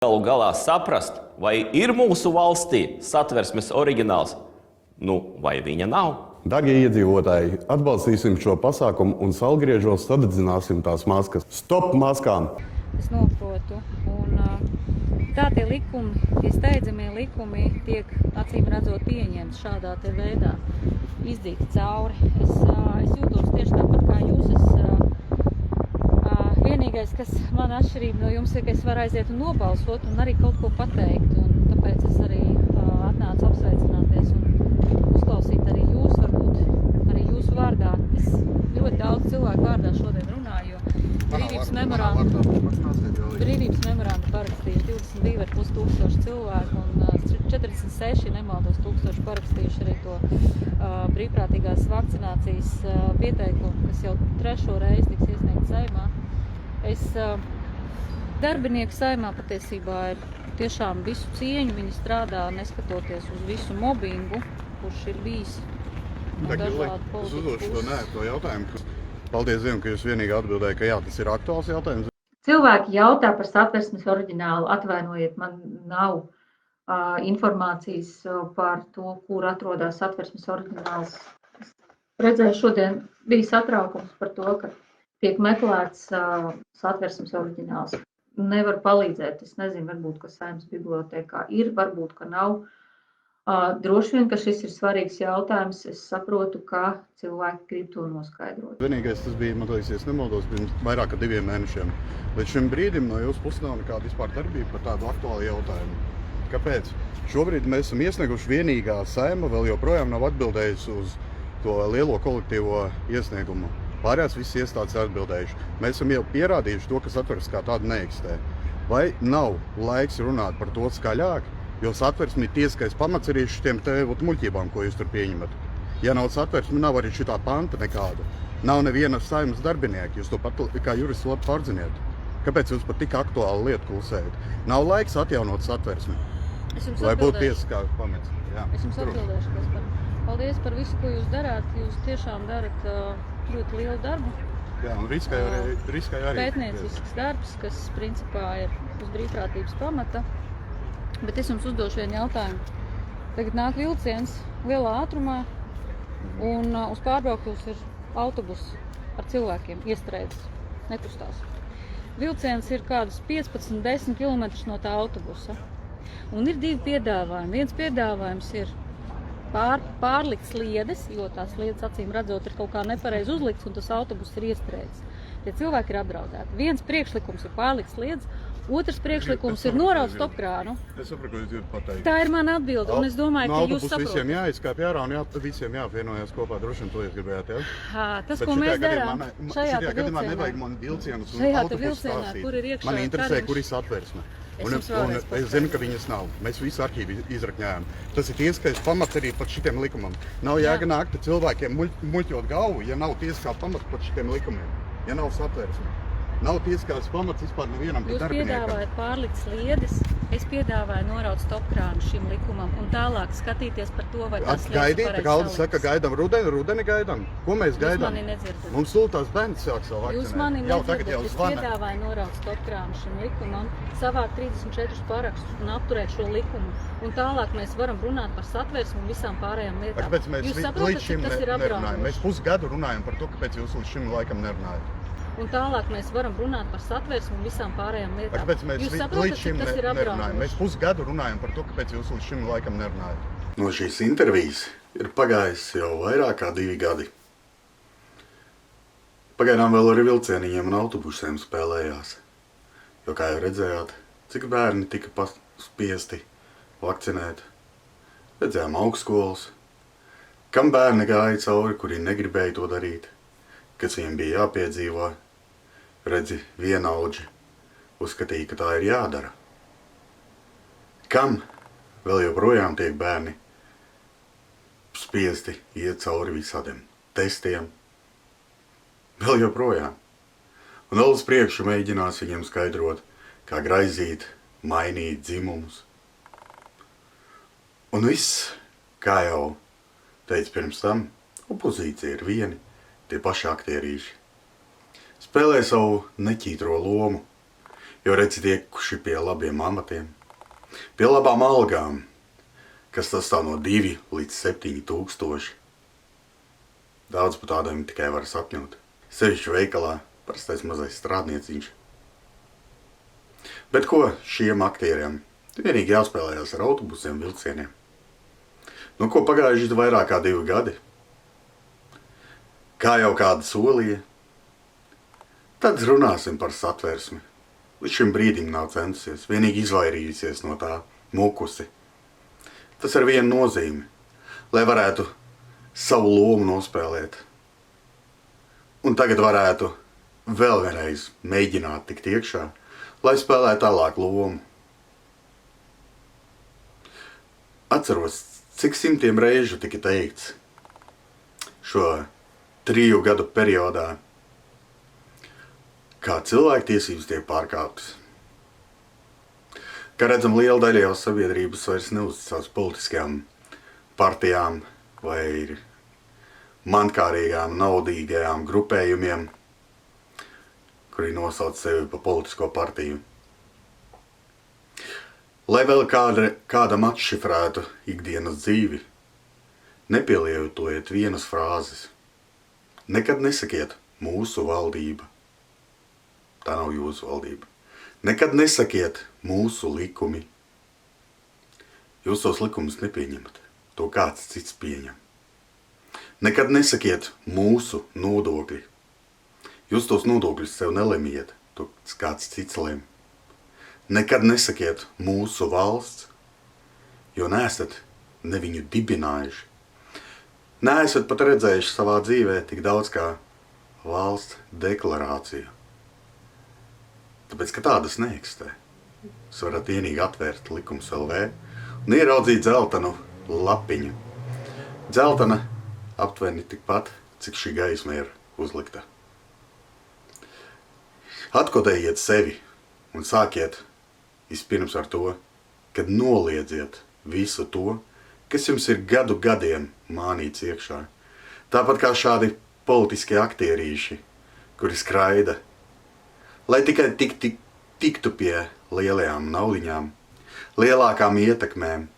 Galu galā saprast, vai ir mūsu valstī satversmes oriģināls, vai viņa nav. Darbie iedzīvotāji, atbalstīsim šo pasākumu un saulgriežos sadedzināsim tās maskas. Stop maskām! Es noprotu. Tā tie likumi, tie steidzamie likumi tiek acīm redzot pieņemti šādā te veidā, izdīti cauri. Es jūtos tieši tāpat kā jūs. Vienīgais, kas man atšķirība no jums, ir, ka es varu aiziet un nobalsot un arī kaut ko pateikt. Un tāpēc es arī atnācu apsveicināties un uzklausīt arī jūs, varbūt arī jūsu vārdā. Es ļoti daudz cilvēku vārdā šodien runāju, jo brīvības memorandu parakstījuši 22,5 tūkstoši cilvēku un 46, nemaldos, tūkstoši parakstījuši arī to brīvprātīgās vakcinācijas pieteikumu, kas jau 3. reizi tiks iesniegts Saeimā. Darbinieki Saeimā patiesībā ir tiešām visu cieņu, viņi strādā neskatoties uz visu mobbingu, kurš ir bijis no dažādu politiku puses. Es uzdošu to jautājumu. Paldies Dievam, ka jūs vienīgi atbildēja, ka jā, tas ir aktuāls jautājums. Cilvēki jautā par satversmes oriģinālu. Atvainojiet, man nav informācijas par to, kur atrodas satversmes oriģināls. Es redzēju, šodien bija satraukums par to, ka tiek meklēts satversmes oriģināls. Nevar palīdzēt. Es nezinu, varbūt, ka Saeimas bibliotēkā ir, varbūt, ka nav. Droši vien, ka šis ir svarīgs jautājums. Es saprotu, ka cilvēki grib to noskaidrot. Vienīgais tas bija, man liekas, es nemaldos, pirms vairāk kā 2 mēnešiem. Līdz šim brīdim no jūsu puses nav nekāda vispār darbība par tādu aktuālu jautājumu. Kāpēc? Šobrīd mēs esam iesnieguši vienīgā Saeima, vēl joprojām nav atbildējusi uz to lielo kolektīvo iesniegumu. Pārējās visas iestādes ir atbildējuši. Mēs esam jau pierādījuši to, ka satversme kā tāda neeksistē. Vai nav laiks runāt par to skaļāk? Jo satversme ir tiesiskais pamats arī šitiem muļķībām, ko jūs tur pieņemat. Ja nav satversme, nav arī šitā panta nekāda. Nav neviena Saeimas darbinieka, jūs to pat kā jurists labi pārziniet. Kāpēc jūs par tik aktuālu lietu klusējat? Nav laiks atjaunot satversmi. Lai būtu tiesiskā pamats. Jā. Es jums atbildēšu, Kaspar. Paldies par visu, ko jūs darāt. Jūs tiešām darat ļoti lielu darbu. Jā, un riskēja arī. Pētniecisks darbs, kas principā ir uz brīvprātības pamata. Bet es jums uzdošu vienu jautājumu. Tagad nāk vilciens lielā ātrumā un uz pārbrauktos ir autobus ar cilvēkiem iestrēdzis, nekustās. Vilciens ir kādus 15-10 km no tā autobusa. Un ir 2 piedāvājumi. Viens piedāvājums ir pārlikt sliedes, jo tās sliedes acīm redzot ir kaut kā nepareizi uzlikts un tas autobus ir iestrēdzis. Tie cilvēki ir apdraudēti. Viens priekšlikums ir pārlikt sliedes, otrs priekšlikums ir noraut stopkrānu. Es saprotu, ko jūs gribat pateikt. Tā ir mana atbilde, un es domāju, ka jūs saprotat. Visiem jāizkāp ārā un visiem jāapvienojas kopā, droši vien to jūs gribējāt, jā? Tas, ko mēs darām šajā gadījumā nevajag man vilcienus un šajā autobusu vilcienā, stāstīt. kur ir iekšā Man interesē, kariņš. kur ir satversme. Un jums vēlreiz es zinu, ka viņas nav. Mēs visu arhīvu izrakņājām. Tas ir tiesiskais pamats arī pat šitiem likumam. Nav jēga nākt cilvēkiem muļķot galvu, ja nav tiesiskā pamata pat šitiem likumiem. Ja nav satversme. Nav tiesiskās pamats vispār nevienam par darbiniekam. Jūs piedāvājat pārlikt sliedes, es piedāvāju noraut stopkrānu šim likumam un tālāk skatīties par to, vai tas sliedes Gaidīt, pareizi Galda saliktas. saka, gaidām rudeni gaidām. Ko mēs gaidām? Jūs mani nedzirdat. Mums sūtās bērns sāk savu vakcinēt. Jūs mani Jau tagad nedzirdat, jau es zvana. piedāvāju noraut stopkrānu šim likumam, savākt 34 parakstus un apturēt šo likumu. Un tālāk mēs varam runāt par satversmi un visām pārējām lietām. Kāpēc mēs Jūs saprotat, līdz šim ka tas ir nerunājam? apdraudoši. Mēs pusgadu runājam par to, kāpēc jūs līdz šim laikam nerunājat. Un tālāk mēs varam runāt par satversmi un visām pārējām lietām. Kāpēc mēs Jūs līdz saprotat, šim ka tas ir nerunājam? apdraudoši. Mēs pusgadu runājam par to, kāpēc jūs līdz šim laikam nerunājat. No šīs intervijas ir pagājis jau vairāk kā 2 gadi. Pagaidām vēl arī vilcieniņiem un autobusiem spēlējās. Jo, kā jau redzējāt, cik bērni tika spiesti vakcinēt. Redzējām augstskolas, kam bērni gāja cauri, kuri negribēja to darīt, kas viņiem bija jāpiedzīvo. Redzi, vienaudži uzskatīja, ka tā ir jādara. Kam vēl joprojām tiek bērni spiesti iet cauri visādiem testiem? Vēl joprojām. Un vēl uz priekšu mēģinās viņiem skaidrot, kā graizīt, mainīt dzimumus. Un viss, kā jau teicu pirms tam, opozīcija ir vieni, tie paši aktierīši. Spēlē savu neķītro lomu, Jo redzi tiekuši pie labiem amatiem, pie labām algām, kas sastāv no 2 līdz 7 tūkstoši. Daudz par tādiem tikai var sapņot. Sevišķi veikalā, parastais mazais strādnieciņš. Bet ko šiem aktieriem? Vienīgi jāspēlējās ar autobusiem, vilcieniem. Nu, ko pagājuši vairāk kā 2 gadi? Kā jau kāda solīja? Tad runāsim par Satversmi. Līdz šim brīdim nav centusies, vienīgi izvairījusies no tā, mukusi. Tas ar vienu nozīmi, lai varētu savu lomu nospēlēt. Un tagad varētu vēl vienreiz mēģināt tikt iekšā, lai spēlētu tālāk lomu. Atceros, cik simtiem reižu tika teikts šo 3 gadu periodā, kā cilvēktiesības tiek pārkāptas. Kā redzam, liela daļa jau sabiedrības vairs neuzticās politiskajām partijām vai mankārīgām, naudīgajām grupējumiem, kuri nosauc sevi pa politisko partiju. Lai vēl kādam atšifrētu ikdienas dzīvi, nepielietojiet vienas frāzes. Nekad nesakiet mūsu valdība. Tā nav jūsu valdība. Nekad nesakiet mūsu likumi. Jūs tos likumus nepieņemat. To kāds cits pieņem. Nekad nesakiet mūsu nodokļi. Jūs tos nodokļus sev nelemiet. To kāds cits lem. Nekad nesakiet mūsu valsts, jo neesat ne viņu dibinājuši. Neesat pat redzējuši savā dzīvē tik daudz kā valsts deklarāciju. Tāpēc, ka tādas neeksistē. Jūs varat vienīgi atvērt likums LV un ieraudzīt dzeltenu lapiņu. Dzeltena aptuveni tikpat, cik šī gaisma ir uzlikta. Atkodējiet sevi un sākiet vispirms ar to, kad noliedziet visu to, kas jums ir gadu gadiem mānīts iekšā. Tāpat kā šādi politiskie aktierīši, kuri skraida, lai tikai tiktu pie lielajām naudiņām, lielākām ietekmēm,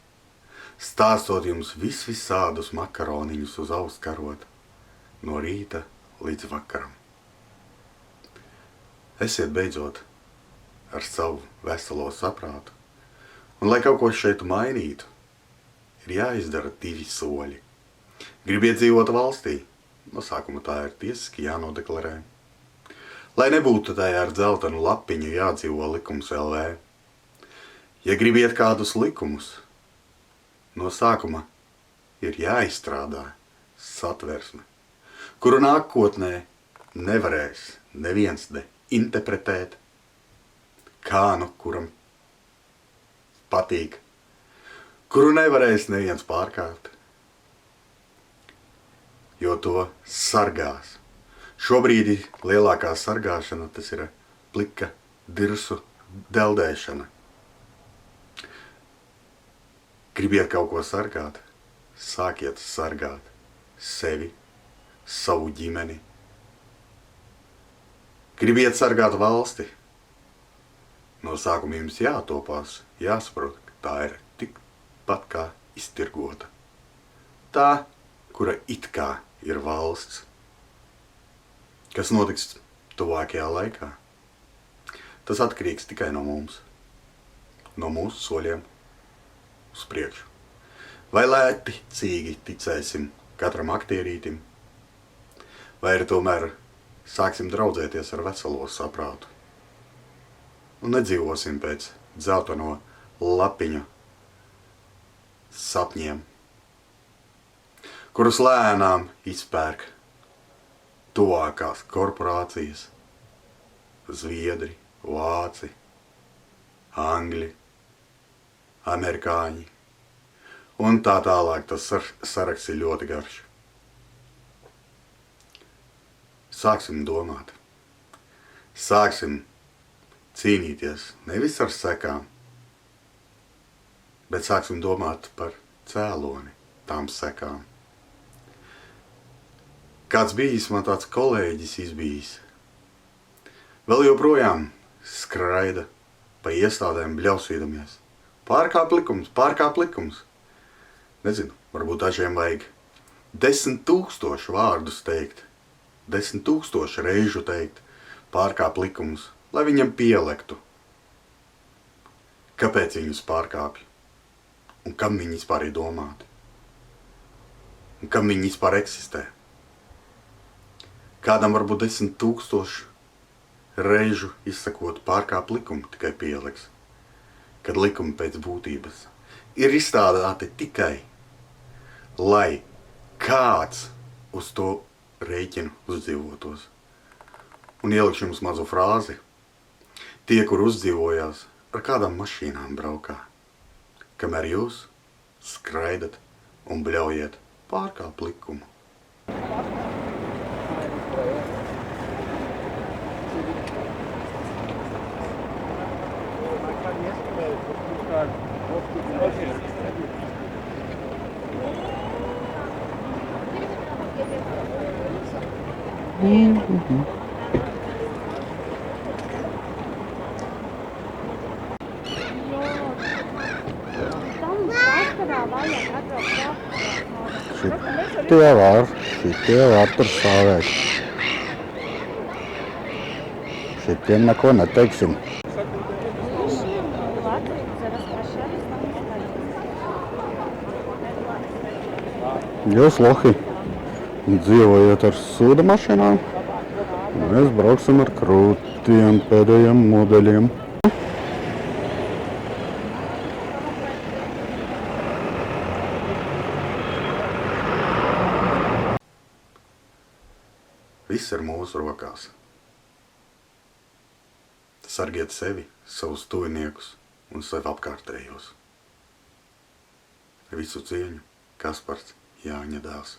stāstot jums visādus makaroniņus uz auss karot, no rīta līdz vakaram. Esiet beidzot ar savu veselo saprātu, un lai kaut ko šeit mainītu, ir jāizdara 2 soļi. Gribiet dzīvot valstī, no sākuma tā ir tiesiski jānodeklarē. Lai nebūtu tajā ar dzeltenu lapiņu jādzīvo likums LV. Ja gribiet kādus likumus, no sākuma ir jāizstrādā Satversme, kuru nākotnē nevarēs neviens interpretēt, kā nu kuram patīk, kuru nevarēs neviens pārkāpt, jo to sargās. Šobrīd lielākā sargāšana tas ir plika dirsu deldēšana. Gribiet kaut ko sargāt, sākiet sargāt sevi, savu ģimeni. Gribiet sargāt valsti, no sākuma jums jātopās, jāsaprot, ka tā ir tikpat kā iztirgota. Tā, kura it kā ir valsts. Kas notiks tuvākajā laikā? Tas atkarīgs tikai no mums, no mūsu soļiem uz priekšu. Vai lēticīgi ticēsim katram aktierītim, vai arī tomēr sāksim draudzēties ar veselo saprātu un nedzīvosim pēc dzelteno lapiņu sapņiem, kurus lēnām izpērk tuvākās korporācijas, Zviedri, Vāci, Angļi, Amerikāņi un tā tālāk. Tas saraksts ir ļoti garš. Sāksim domāt. Sāksim cīnīties nevis ar sekām, bet sāksim domāt par cēloni tām sekām. Kāds bijis man tāds kolēģis izbijis. Vēl joprojām skraida pa iestādēm bļausīdamies. Pārkāp likums. Nezinu, varbūt dažiem vajag 10 000 vārdus teikt, 10 000 reižu teikt, pārkāp likumus, lai viņam pielektu. Kāpēc viņus pārkāpj? Un kam viņi vispār ir domāti? Un kam viņi vispār eksistē? Kādam varbūt 10 000 reižu izsakot pārkāp likumu tikai pieliks, kad likumi pēc būtības ir izstrādāti tikai, lai kāds uz to rēķinu uzdzīvotos. Un ielikšu jums mazu frāzi. Tie, kur uzdzīvojās, ar kādām mašīnām braukā, kamēr jūs skraidat un bļaujiet pārkāp likumu. Šitie var tur stāvēt. Šitiem neko neteiksim. Jūs, lohi, dzīvojat ar sūda mašīnām, mēs brauksim ar krūtiem pēdējiem modeļiem. Viss ir mūsu rokās. Sargiet sevi, savus tuviniekus un sev apkārtējos. Visu cieņu, Kaspars Jāņa dēls.